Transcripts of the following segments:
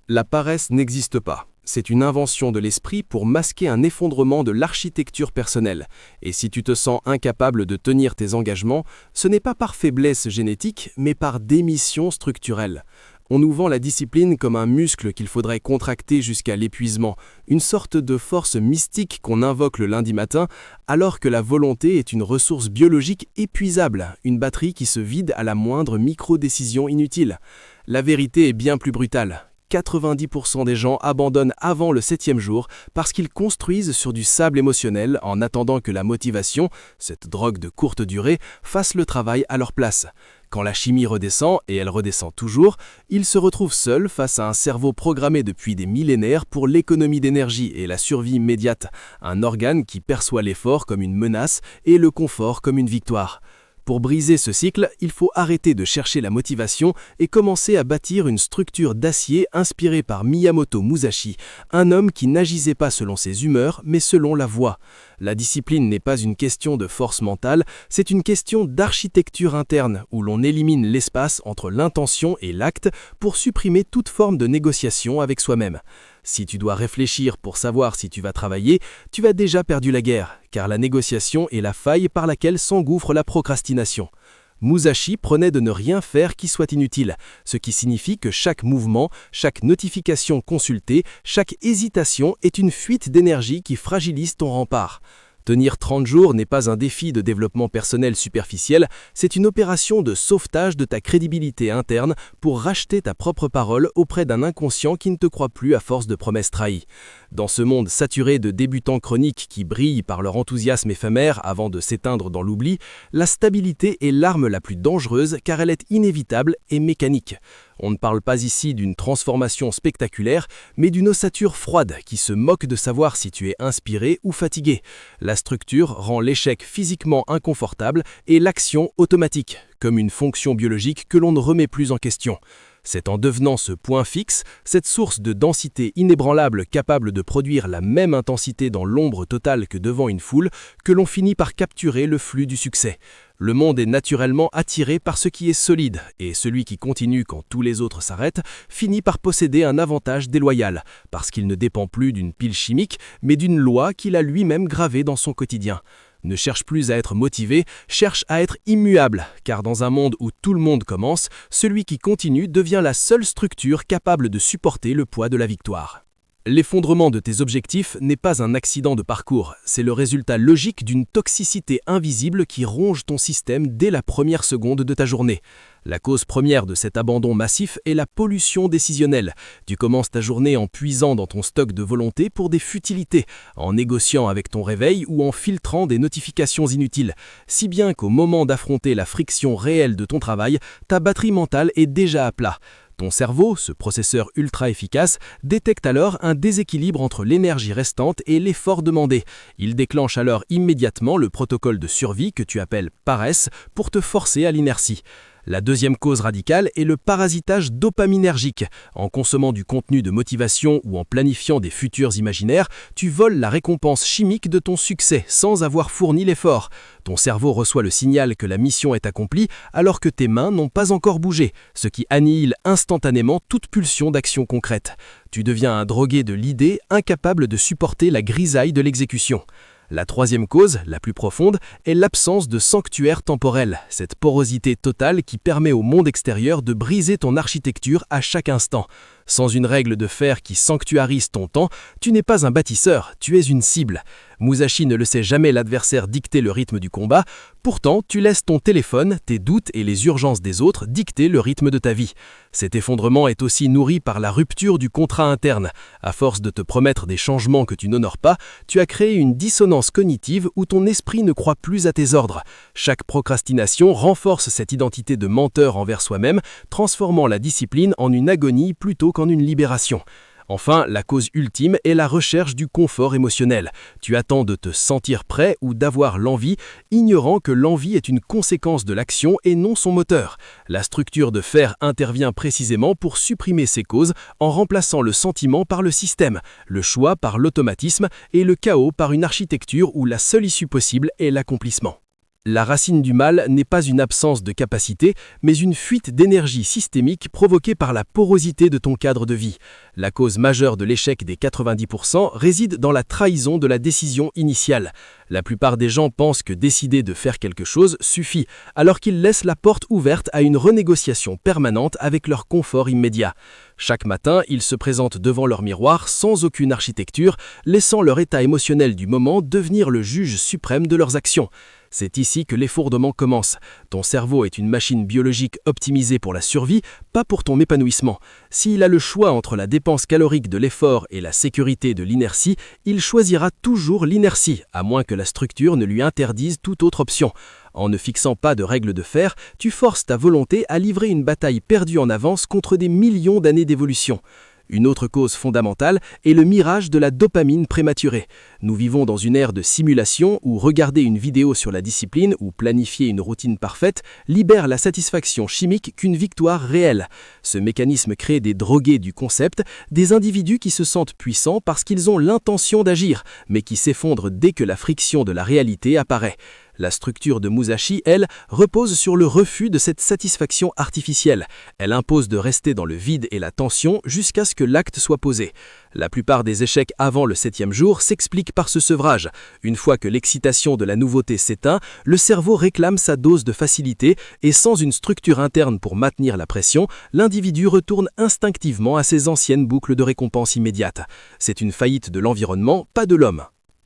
La paresse n'existe pas. C'est une invention de l'esprit pour masquer un effondrement de l'architecture personnelle. Et si tu te sens incapable de tenir tes engagements, ce n'est pas par faiblesse génétique, mais par démission structurelle. On nous vend la discipline comme un muscle qu'il faudrait contracter jusqu'à l'épuisement, une sorte de force mystique qu'on invoque le lundi matin, alors que la volonté est une ressource biologique épuisable, une batterie qui se vide à la moindre micro-décision inutile. La vérité est bien plus brutale. 90% des gens abandonnent avant le 7e jour parce qu'ils construisent sur du sable émotionnel en attendant que la motivation, cette drogue de courte durée, fasse le travail à leur place. Quand la chimie redescend, et elle redescend toujours, ils se retrouvent seuls face à un cerveau programmé depuis des millénaires pour l'économie d'énergie et la survie immédiate, un organe qui perçoit l'effort comme une menace et le confort comme une victoire. Pour briser ce cycle, il faut arrêter de chercher la motivation et commencer à bâtir une structure d'acier inspirée par Miyamoto Musashi, un homme qui n'agissait pas selon ses humeurs, mais selon la voie. La discipline n'est pas une question de force mentale, c'est une question d'architecture interne, où l'on élimine l'espace entre l'intention et l'acte pour supprimer toute forme de négociation avec soi-même. Si tu dois réfléchir pour savoir si tu vas travailler, tu as déjà perdu la guerre, car la négociation est la faille par laquelle s'engouffre la procrastination. Musashi prenait de ne rien faire qui soit inutile, ce qui signifie que chaque mouvement, chaque notification consultée, chaque hésitation est une fuite d'énergie qui fragilise ton rempart. Tenir 30 jours n'est pas un défi de développement personnel superficiel, c'est une opération de sauvetage de ta crédibilité interne pour racheter ta propre parole auprès d'un inconscient qui ne te croit plus à force de promesses trahies. Dans ce monde saturé de débutants chroniques qui brillent par leur enthousiasme éphémère avant de s'éteindre dans l'oubli, la stabilité est l'arme la plus dangereuse car elle est inévitable et mécanique. On ne parle pas ici d'une transformation spectaculaire, mais d'une ossature froide qui se moque de savoir si tu es inspiré ou fatigué. La structure rend l'échec physiquement inconfortable et l'action automatique, comme une fonction biologique que l'on ne remet plus en question. C'est en devenant ce point fixe, cette source de densité inébranlable capable de produire la même intensité dans l'ombre totale que devant une foule, que l'on finit par capturer le flux du succès. Le monde est naturellement attiré par ce qui est solide, et celui qui continue quand tous les autres s'arrêtent finit par posséder un avantage déloyal, parce qu'il ne dépend plus d'une pile chimique, mais d'une loi qu'il a lui-même gravée dans son quotidien. Ne cherche plus à être motivé, cherche à être immuable, car dans un monde où tout le monde commence, celui qui continue devient la seule structure capable de supporter le poids de la victoire. L'effondrement de tes objectifs n'est pas un accident de parcours, c'est le résultat logique d'une toxicité invisible qui ronge ton système dès la première seconde de ta journée. La cause première de cet abandon massif est la pollution décisionnelle. Tu commences ta journée en puisant dans ton stock de volonté pour des futilités, en négociant avec ton réveil ou en filtrant des notifications inutiles, si bien qu'au moment d'affronter la friction réelle de ton travail, ta batterie mentale est déjà à plat. Ton cerveau, ce processeur ultra efficace, détecte alors un déséquilibre entre l'énergie restante et l'effort demandé. Il déclenche alors immédiatement le protocole de survie que tu appelles paresse pour te forcer à l'inertie. La deuxième cause radicale est le parasitage dopaminergique. En consommant du contenu de motivation ou en planifiant des futurs imaginaires, tu voles la récompense chimique de ton succès sans avoir fourni l'effort. Ton cerveau reçoit le signal que la mission est accomplie alors que tes mains n'ont pas encore bougé, ce qui annihile instantanément toute pulsion d'action concrète. Tu deviens un drogué de l'idée, incapable de supporter la grisaille de l'exécution. La troisième cause, la plus profonde, est l'absence de sanctuaire temporel, cette porosité totale qui permet au monde extérieur de briser ton architecture à chaque instant. Sans une règle de fer qui sanctuarise ton temps, tu n'es pas un bâtisseur, tu es une cible. Musashi ne laissait jamais l'adversaire dicter le rythme du combat, pourtant tu laisses ton téléphone, tes doutes et les urgences des autres dicter le rythme de ta vie. Cet effondrement est aussi nourri par la rupture du contrat interne. À force de te promettre des changements que tu n'honores pas, tu as créé une dissonance cognitive où ton esprit ne croit plus à tes ordres. Chaque procrastination renforce cette identité de menteur envers soi-même, transformant la discipline en une agonie plutôt qu'en une libération. Enfin, la cause ultime est la recherche du confort émotionnel. Tu attends de te sentir prêt ou d'avoir l'envie, ignorant que l'envie est une conséquence de l'action et non son moteur. La structure de fer intervient précisément pour supprimer ces causes en remplaçant le sentiment par le système, le choix par l'automatisme et le chaos par une architecture où la seule issue possible est l'accomplissement. La racine du mal n'est pas une absence de capacité, mais une fuite d'énergie systémique provoquée par la porosité de ton cadre de vie. La cause majeure de l'échec des 90% réside dans la trahison de la décision initiale. La plupart des gens pensent que décider de faire quelque chose suffit, alors qu'ils laissent la porte ouverte à une renégociation permanente avec leur confort immédiat. Chaque matin, ils se présentent devant leur miroir sans aucune architecture, laissant leur état émotionnel du moment devenir le juge suprême de leurs actions. C'est ici que l'effondrement commence. Ton cerveau est une machine biologique optimisée pour la survie, pas pour ton épanouissement. S'il a le choix entre la dépense calorique de l'effort et la sécurité de l'inertie, il choisira toujours l'inertie, à moins que la structure ne lui interdise toute autre option. En ne fixant pas de règles de fer, tu forces ta volonté à livrer une bataille perdue en avance contre des millions d'années d'évolution. Une autre cause fondamentale est le mirage de la dopamine prématurée. Nous vivons dans une ère de simulation où regarder une vidéo sur la discipline ou planifier une routine parfaite libère la satisfaction chimique qu'une victoire réelle. Ce mécanisme crée des drogués du concept, des individus qui se sentent puissants parce qu'ils ont l'intention d'agir, mais qui s'effondrent dès que la friction de la réalité apparaît. La structure de Musashi, elle, repose sur le refus de cette satisfaction artificielle. Elle impose de rester dans le vide et la tension jusqu'à ce que l'acte soit posé. La plupart des échecs avant le 7e jour s'expliquent par ce sevrage. Une fois que l'excitation de la nouveauté s'éteint, le cerveau réclame sa dose de facilité et sans une structure interne pour maintenir la pression, l'individu retourne instinctivement à ses anciennes boucles de récompense immédiate. C'est une faillite de l'environnement, pas de l'homme.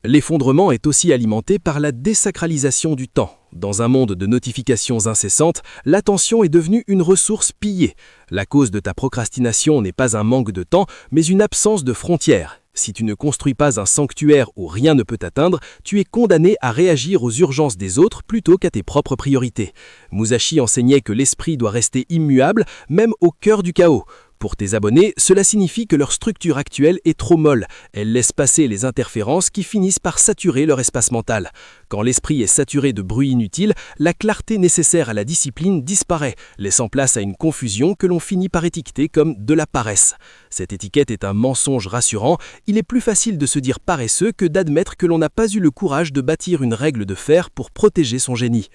L'effondrement est aussi alimenté par la désacralisation du temps. Dans un monde de notifications incessantes, l'attention est devenue une ressource pillée. La cause de ta procrastination n'est pas un manque de temps, mais une absence de frontières. Si tu ne construis pas un sanctuaire où rien ne peut t'atteindre, tu es condamné à réagir aux urgences des autres plutôt qu'à tes propres priorités. Musashi enseignait que l'esprit doit rester immuable, même au cœur du chaos. Pour tes abonnés, cela signifie que leur structure actuelle est trop molle. Elle laisse passer les interférences qui finissent par saturer leur espace mental. Quand l'esprit est saturé de bruit inutile, la clarté nécessaire à la discipline disparaît, laissant place à une confusion que l'on finit par étiqueter comme de la paresse. Cette étiquette est un mensonge rassurant. Il est plus facile de se dire paresseux que d'admettre que l'on n'a pas eu le courage de bâtir une règle de fer pour protéger son génie.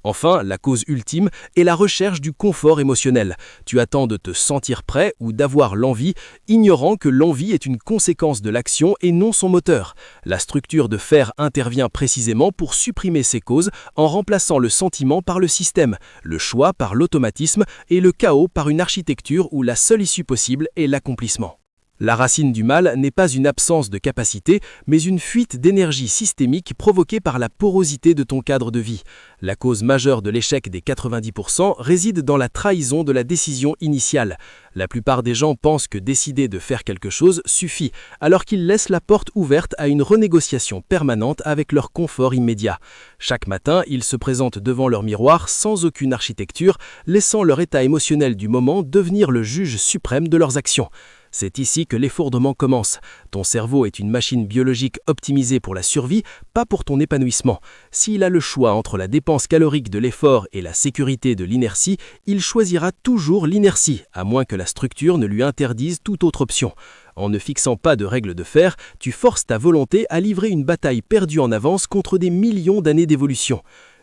Enfin, la cause ultime est la recherche du confort émotionnel. Tu attends de te sentir prêt ou d'avoir l'envie, ignorant que l'envie est une conséquence de l'action et non son moteur. La structure de fer intervient précisément pour supprimer ces causes en remplaçant le sentiment par le système, le choix par l'automatisme et le chaos par une architecture où la seule issue possible est l'accomplissement. La racine du mal n'est pas une absence de capacité, mais une fuite d'énergie systémique provoquée par la porosité de ton cadre de vie. La cause majeure de l'échec des 90% réside dans la trahison de la décision initiale. La plupart des gens pensent que décider de faire quelque chose suffit, alors qu'ils laissent la porte ouverte à une renégociation permanente avec leur confort immédiat. Chaque matin, ils se présentent devant leur miroir sans aucune architecture, laissant leur état émotionnel du moment devenir le juge suprême de leurs actions. C'est ici que l'effondrement commence. Ton cerveau est une machine biologique optimisée pour la survie, pas pour ton épanouissement. S'il a le choix entre la dépense calorique de l'effort et la sécurité de l'inertie, il choisira toujours l'inertie, à moins que la structure ne lui interdise toute autre option. En ne fixant pas de règles de fer, tu forces ta volonté à livrer une bataille perdue en avance contre des millions d'années d'évolution.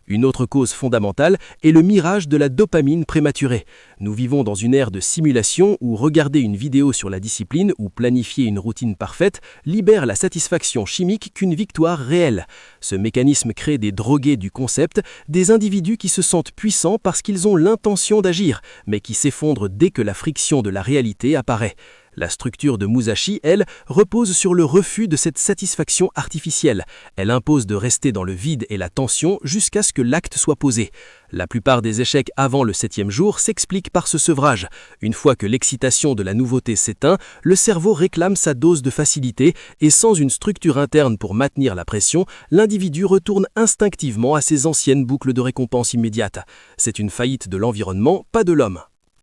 Une autre cause fondamentale est le mirage de la dopamine prématurée. Nous vivons dans une ère de simulation où regarder une vidéo sur la discipline ou planifier une routine parfaite libère la satisfaction chimique qu'une victoire réelle. Ce mécanisme crée des drogués du concept, des individus qui se sentent puissants parce qu'ils ont l'intention d'agir, mais qui s'effondrent dès que la friction de la réalité apparaît. La structure de Musashi, elle, repose sur le refus de cette satisfaction artificielle. Elle impose de rester dans le vide et la tension jusqu'à ce que l'acte soit posé. La plupart des échecs avant le 7e jour s'expliquent par ce sevrage. Une fois que l'excitation de la nouveauté s'éteint, le cerveau réclame sa dose de facilité et sans une structure interne pour maintenir la pression, l'individu retourne instinctivement à ses anciennes boucles de récompense immédiate. C'est une faillite de l'environnement, pas de l'homme.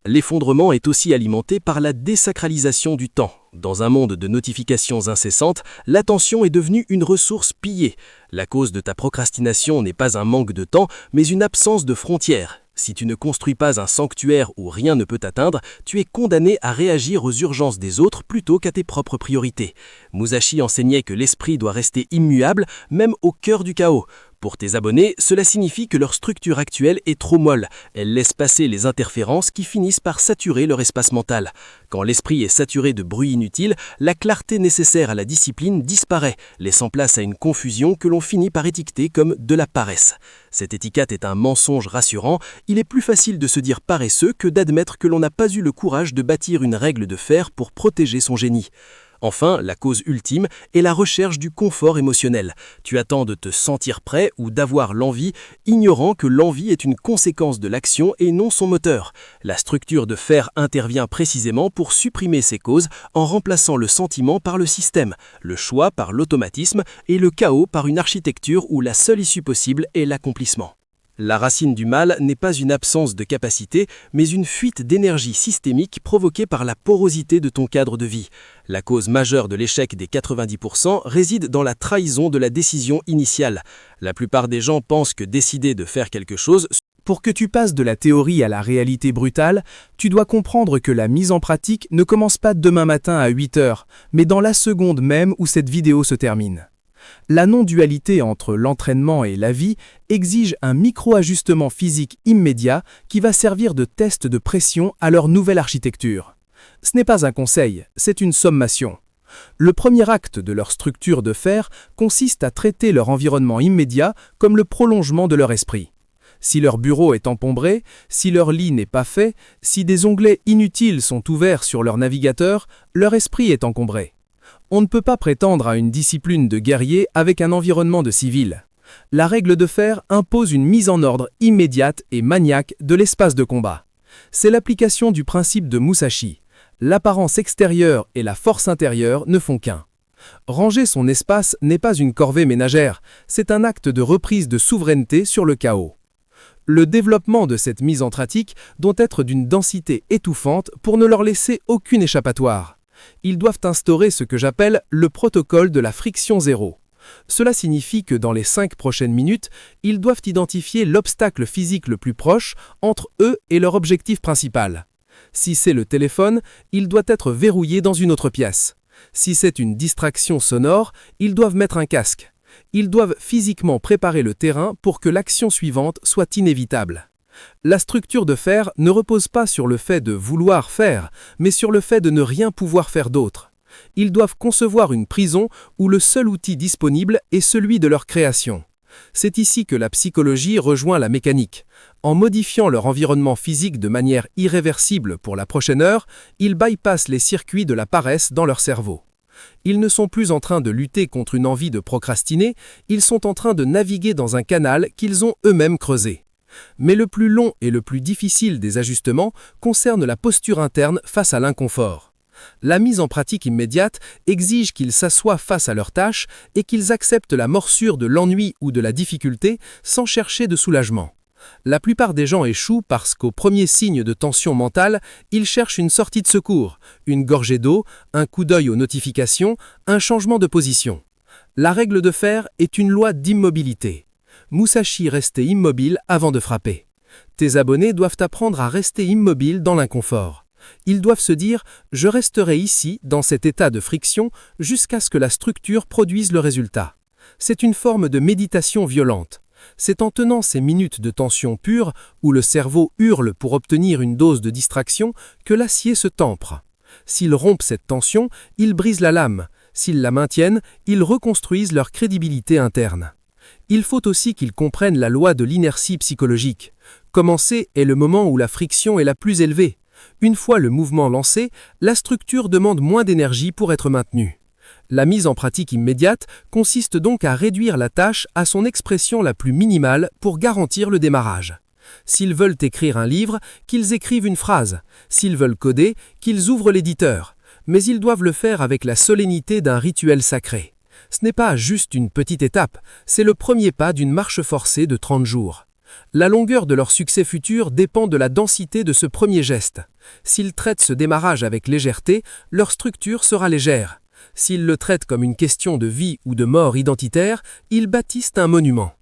L'effondrement est aussi alimenté par la désacralisation du temps. Dans un monde de notifications incessantes, l'attention est devenue une ressource pillée. La cause de ta procrastination n'est pas un manque de temps, mais une absence de frontières. Si tu ne construis pas un sanctuaire où rien ne peut t'atteindre, tu es condamné à réagir aux urgences des autres plutôt qu'à tes propres priorités. Musashi enseignait que l'esprit doit rester immuable, même au cœur du chaos. Pour tes abonnés, cela signifie que leur structure actuelle est trop molle. Elle laisse passer les interférences qui finissent par saturer leur espace mental. Quand l'esprit est saturé de bruit inutile, la clarté nécessaire à la discipline disparaît, laissant place à une confusion que l'on finit par étiqueter comme de la paresse. Cette étiquette est un mensonge rassurant. Il est plus facile de se dire paresseux que d'admettre que l'on n'a pas eu le courage de bâtir une règle de fer pour protéger son génie. Enfin, la cause ultime est la recherche du confort émotionnel. Tu attends de te sentir prêt ou d'avoir l'envie, ignorant que l'envie est une conséquence de l'action et non son moteur. La structure de fer intervient précisément pour supprimer ces causes en remplaçant le sentiment par le système, le choix par l'automatisme et le chaos par une architecture où la seule issue possible est l'accomplissement. La racine du mal n'est pas une absence de capacité, mais une fuite d'énergie systémique provoquée par la porosité de ton cadre de vie. La cause majeure de l'échec des 90% réside dans la trahison de la décision initiale. La plupart des gens pensent que décider de faire quelque chose... Pour que tu passes de la théorie à la réalité brutale, tu dois comprendre que la mise en pratique ne commence pas demain matin à 8 heures, mais dans la seconde même où cette vidéo se termine. La non-dualité entre l'entraînement et la vie exige un micro-ajustement physique immédiat qui va servir de test de pression à leur nouvelle architecture. Ce n'est pas un conseil, c'est une sommation. Le premier acte de leur structure de fer consiste à traiter leur environnement immédiat comme le prolongement de leur esprit. Si leur bureau est encombré, si leur lit n'est pas fait, si des onglets inutiles sont ouverts sur leur navigateur, leur esprit est encombré. On ne peut pas prétendre à une discipline de guerrier avec un environnement de civil. La règle de fer impose une mise en ordre immédiate et maniaque de l'espace de combat. C'est l'application du principe de Musashi. L'apparence extérieure et la force intérieure ne font qu'un. Ranger son espace n'est pas une corvée ménagère, c'est un acte de reprise de souveraineté sur le chaos. Le développement de cette mise en pratique doit être d'une densité étouffante pour ne leur laisser aucune échappatoire. Ils doivent instaurer ce que j'appelle le protocole de la friction zéro. Cela signifie que dans les 5 prochaines minutes, ils doivent identifier l'obstacle physique le plus proche entre eux et leur objectif principal. Si c'est le téléphone, il doit être verrouillé dans une autre pièce. Si c'est une distraction sonore, ils doivent mettre un casque. Ils doivent physiquement préparer le terrain pour que l'action suivante soit inévitable. La structure de fer ne repose pas sur le fait de vouloir faire, mais sur le fait de ne rien pouvoir faire d'autre. Ils doivent concevoir une prison où le seul outil disponible est celui de leur création. C'est ici que la psychologie rejoint la mécanique. En modifiant leur environnement physique de manière irréversible pour la prochaine heure, ils bypassent les circuits de la paresse dans leur cerveau. Ils ne sont plus en train de lutter contre une envie de procrastiner, ils sont en train de naviguer dans un canal qu'ils ont eux-mêmes creusé. Mais le plus long et le plus difficile des ajustements concerne la posture interne face à l'inconfort. La mise en pratique immédiate exige qu'ils s'assoient face à leurs tâches et qu'ils acceptent la morsure de l'ennui ou de la difficulté sans chercher de soulagement. La plupart des gens échouent parce qu'au premier signe de tension mentale, ils cherchent une sortie de secours, une gorgée d'eau, un coup d'œil aux notifications, un changement de position. La règle de fer est une loi d'immobilité. Musashi restait immobile avant de frapper. Tes abonnés doivent apprendre à rester immobiles dans l'inconfort. Ils doivent se dire « je resterai ici, dans cet état de friction, jusqu'à ce que la structure produise le résultat ». C'est une forme de méditation violente. C'est en tenant ces minutes de tension pure, où le cerveau hurle pour obtenir une dose de distraction, que l'acier se tempre. S'ils rompent cette tension, ils brisent la lame. S'ils la maintiennent, ils reconstruisent leur crédibilité interne. Il faut aussi qu'ils comprennent la loi de l'inertie psychologique. Commencer est le moment où la friction est la plus élevée. Une fois le mouvement lancé, la structure demande moins d'énergie pour être maintenue. La mise en pratique immédiate consiste donc à réduire la tâche à son expression la plus minimale pour garantir le démarrage. S'ils veulent écrire un livre, qu'ils écrivent une phrase. S'ils veulent coder, qu'ils ouvrent l'éditeur. Mais ils doivent le faire avec la solennité d'un rituel sacré. Ce n'est pas juste une petite étape, c'est le premier pas d'une marche forcée de 30 jours. La longueur de leur succès futur dépend de la densité de ce premier geste. S'ils traitent ce démarrage avec légèreté, leur structure sera légère. S'ils le traitent comme une question de vie ou de mort identitaire, ils bâtissent un monument.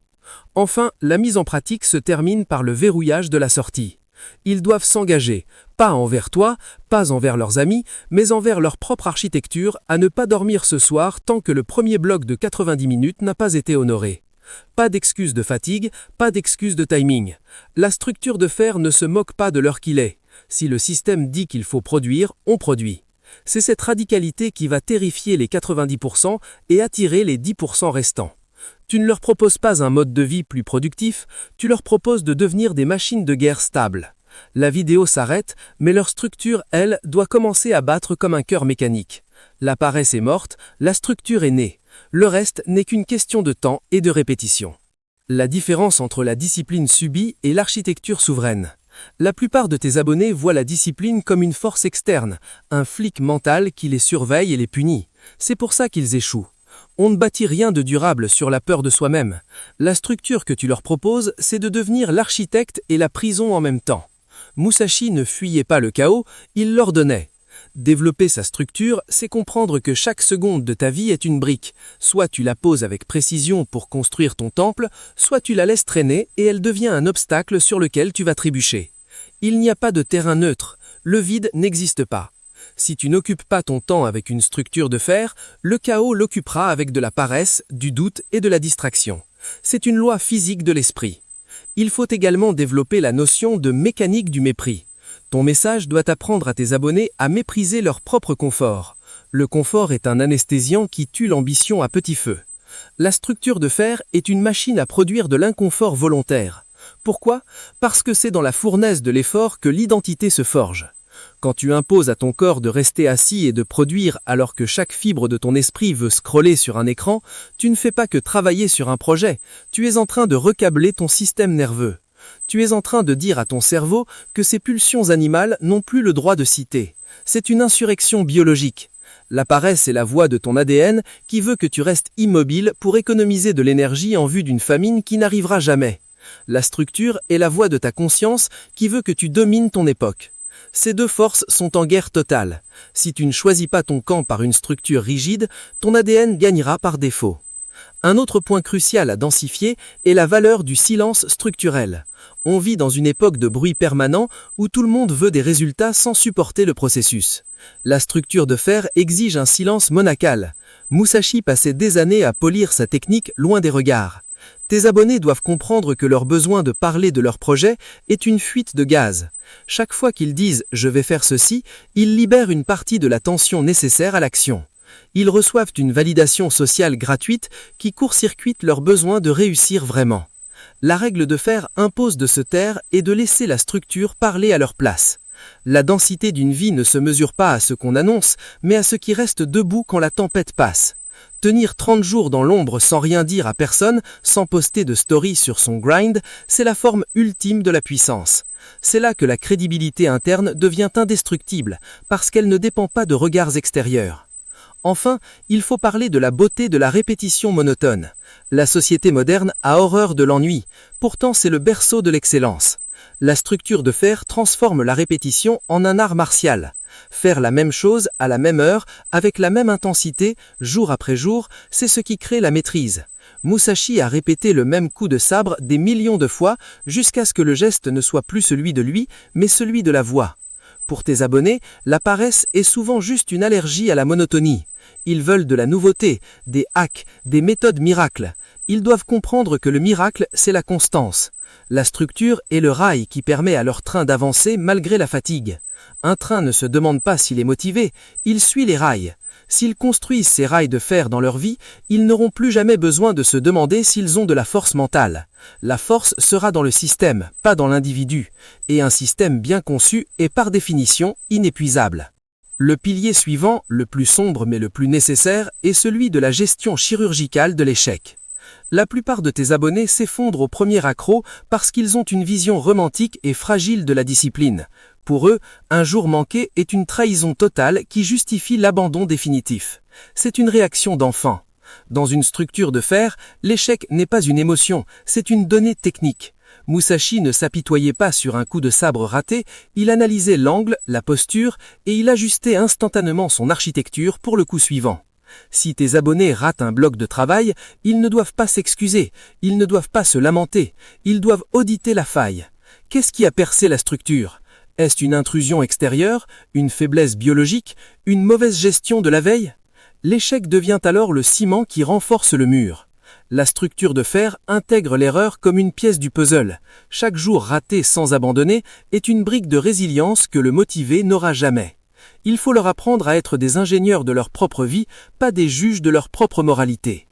Enfin, la mise en pratique se termine par le verrouillage de la sortie. Ils doivent s'engager, pas envers toi, pas envers leurs amis, mais envers leur propre architecture, à ne pas dormir ce soir tant que le premier bloc de 90 minutes n'a pas été honoré. Pas d'excuse de fatigue, pas d'excuse de timing. La structure de fer ne se moque pas de l'heure qu'il est. Si le système dit qu'il faut produire, on produit. C'est cette radicalité qui va terrifier les 90% et attirer les 10% restants. Tu ne leur proposes pas un mode de vie plus productif, tu leur proposes de devenir des machines de guerre stables. La vidéo s'arrête, mais leur structure, elle, doit commencer à battre comme un cœur mécanique. La paresse est morte, la structure est née. Le reste n'est qu'une question de temps et de répétition. La différence entre la discipline subie et l'architecture souveraine. La plupart de tes abonnés voient la discipline comme une force externe, un flic mental qui les surveille et les punit. C'est pour ça qu'ils échouent. On ne bâtit rien de durable sur la peur de soi-même. La structure que tu leur proposes, c'est de devenir l'architecte et la prison en même temps. Musashi ne fuyait pas le chaos, il l'ordonnait. Développer sa structure, c'est comprendre que chaque seconde de ta vie est une brique. Soit tu la poses avec précision pour construire ton temple, soit tu la laisses traîner et elle devient un obstacle sur lequel tu vas trébucher. Il n'y a pas de terrain neutre, le vide n'existe pas. Si tu n'occupes pas ton temps avec une structure de fer, le chaos l'occupera avec de la paresse, du doute et de la distraction. C'est une loi physique de l'esprit. Il faut également développer la notion de mécanique du mépris. Ton message doit apprendre à tes abonnés à mépriser leur propre confort. Le confort est un anesthésiant qui tue l'ambition à petit feu. La structure de fer est une machine à produire de l'inconfort volontaire. Pourquoi ? Parce que c'est dans la fournaise de l'effort que l'identité se forge. Quand tu imposes à ton corps de rester assis et de produire alors que chaque fibre de ton esprit veut scroller sur un écran, tu ne fais pas que travailler sur un projet, tu es en train de recabler ton système nerveux. Tu es en train de dire à ton cerveau que ses pulsions animales n'ont plus le droit de citer. C'est une insurrection biologique. La paresse est la voix de ton ADN qui veut que tu restes immobile pour économiser de l'énergie en vue d'une famine qui n'arrivera jamais. La structure est la voix de ta conscience qui veut que tu domines ton époque. Ces deux forces sont en guerre totale. Si tu ne choisis pas ton camp par une structure rigide, ton ADN gagnera par défaut. Un autre point crucial à densifier est la valeur du silence structurel. On vit dans une époque de bruit permanent où tout le monde veut des résultats sans supporter le processus. La structure de fer exige un silence monacal. Musashi passait des années à polir sa technique loin des regards. Tes abonnés doivent comprendre que leur besoin de parler de leur projet est une fuite de gaz. Chaque fois qu'ils disent « je vais faire ceci », ils libèrent une partie de la tension nécessaire à l'action. Ils reçoivent une validation sociale gratuite qui court-circuite leur besoin de réussir vraiment. La règle de fer impose de se taire et de laisser la structure parler à leur place. La densité d'une vie ne se mesure pas à ce qu'on annonce, mais à ce qui reste debout quand la tempête passe. Tenir 30 jours dans l'ombre sans rien dire à personne, sans poster de story sur son grind, c'est la forme ultime de la puissance. C'est là que la crédibilité interne devient indestructible, parce qu'elle ne dépend pas de regards extérieurs. Enfin, il faut parler de la beauté de la répétition monotone. La société moderne a horreur de l'ennui, pourtant c'est le berceau de l'excellence. La structure de fer transforme la répétition en un art martial. Faire la même chose à la même heure, avec la même intensité, jour après jour, c'est ce qui crée la maîtrise. Musashi a répété le même coup de sabre des millions de fois jusqu'à ce que le geste ne soit plus celui de lui, mais celui de la voix. Pour tes abonnés, la paresse est souvent juste une allergie à la monotonie. Ils veulent de la nouveauté, des hacks, des méthodes miracles. Ils doivent comprendre que le miracle, c'est la constance. La structure est le rail qui permet à leur train d'avancer malgré la fatigue. Un train ne se demande pas s'il est motivé, il suit les rails. S'ils construisent ces rails de fer dans leur vie, ils n'auront plus jamais besoin de se demander s'ils ont de la force mentale. La force sera dans le système, pas dans l'individu. Et un système bien conçu est par définition inépuisable. Le pilier suivant, le plus sombre mais le plus nécessaire, est celui de la gestion chirurgicale de l'échec. La plupart de tes abonnés s'effondrent au premier accroc parce qu'ils ont une vision romantique et fragile de la discipline. Pour eux, un jour manqué est une trahison totale qui justifie l'abandon définitif. C'est une réaction d'enfant. Dans une structure de fer, l'échec n'est pas une émotion, c'est une donnée technique. Musashi ne s'apitoyait pas sur un coup de sabre raté, il analysait l'angle, la posture et il ajustait instantanément son architecture pour le coup suivant. Si tes abonnés ratent un bloc de travail, ils ne doivent pas s'excuser, ils ne doivent pas se lamenter, ils doivent auditer la faille. Qu'est-ce qui a percé la structure ? Est-ce une intrusion extérieure, une faiblesse biologique, une mauvaise gestion de la veille ? L'échec devient alors le ciment qui renforce le mur. La structure de fer intègre l'erreur comme une pièce du puzzle. Chaque jour raté sans abandonner est une brique de résilience que le motivé n'aura jamais. Il faut leur apprendre à être des ingénieurs de leur propre vie, pas des juges de leur propre moralité.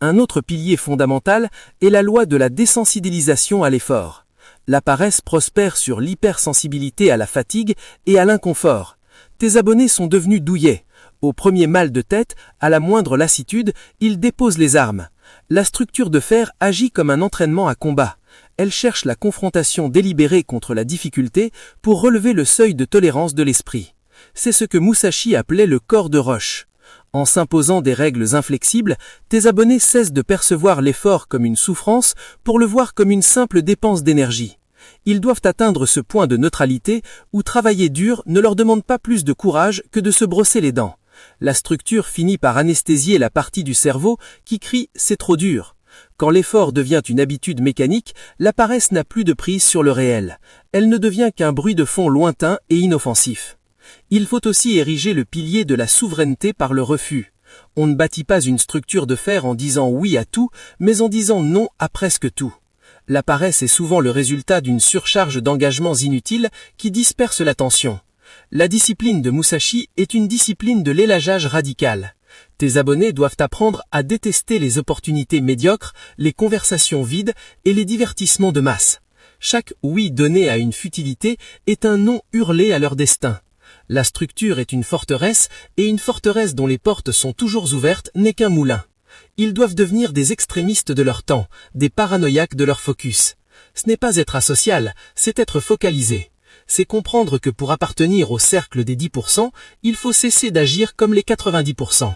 Un autre pilier fondamental est la loi de la désensibilisation à l'effort. La paresse prospère sur l'hypersensibilité à la fatigue et à l'inconfort. Tes abonnés sont devenus douillets. Au premier mal de tête, à la moindre lassitude, ils déposent les armes. La structure de fer agit comme un entraînement à combat. Elle cherche la confrontation délibérée contre la difficulté pour relever le seuil de tolérance de l'esprit. C'est ce que Musashi appelait le corps de roche. En s'imposant des règles inflexibles, tes abonnés cessent de percevoir l'effort comme une souffrance pour le voir comme une simple dépense d'énergie. Ils doivent atteindre ce point de neutralité où travailler dur ne leur demande pas plus de courage que de se brosser les dents. La structure finit par anesthésier la partie du cerveau qui crie « c'est trop dur ». Quand l'effort devient une habitude mécanique, la paresse n'a plus de prise sur le réel. Elle ne devient qu'un bruit de fond lointain et inoffensif. Il faut aussi ériger le pilier de la souveraineté par le refus. On ne bâtit pas une structure de fer en disant oui à tout, mais en disant non à presque tout. La paresse est souvent le résultat d'une surcharge d'engagements inutiles qui disperse l'attention. La discipline de Musashi est une discipline de l'élageage radical. Tes abonnés doivent apprendre à détester les opportunités médiocres, les conversations vides et les divertissements de masse. Chaque oui donné à une futilité est un non hurlé à leur destin. La structure est une forteresse, et une forteresse dont les portes sont toujours ouvertes n'est qu'un moulin. Ils doivent devenir des extrémistes de leur temps, des paranoïaques de leur focus. Ce n'est pas être asocial, c'est être focalisé. C'est comprendre que pour appartenir au cercle des 10%, il faut cesser d'agir comme les 90%.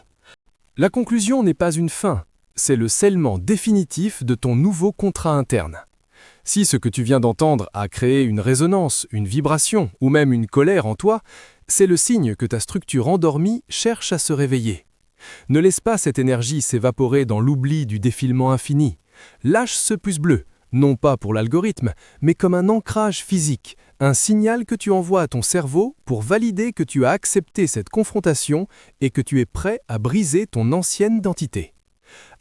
La conclusion n'est pas une fin, c'est le scellement définitif de ton nouveau contrat interne. Si ce que tu viens d'entendre a créé une résonance, une vibration ou même une colère en toi, c'est le signe que ta structure endormie cherche à se réveiller. Ne laisse pas cette énergie s'évaporer dans l'oubli du défilement infini. Lâche ce pouce bleu, non pas pour l'algorithme, mais comme un ancrage physique, un signal que tu envoies à ton cerveau pour valider que tu as accepté cette confrontation et que tu es prêt à briser ton ancienne identité.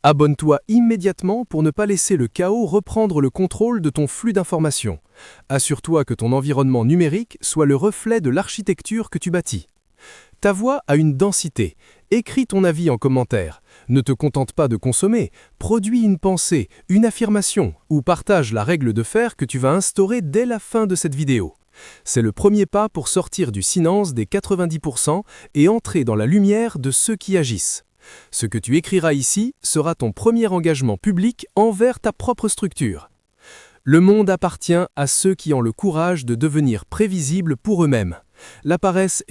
Abonne-toi immédiatement pour ne pas laisser le chaos reprendre le contrôle de ton flux d'informations. Assure-toi que ton environnement numérique soit le reflet de l'architecture que tu bâtis. Ta voix a une densité. Écris ton avis en commentaire. Ne te contente pas de consommer. Produis une pensée, une affirmation ou partage la règle de fer que tu vas instaurer dès la fin de cette vidéo. C'est le premier pas pour sortir du silence des 90% et entrer dans la lumière de ceux qui agissent. Ce que tu écriras ici sera ton premier engagement public envers ta propre structure. Le monde appartient à ceux qui ont le courage de devenir prévisibles pour eux-mêmes. La paresse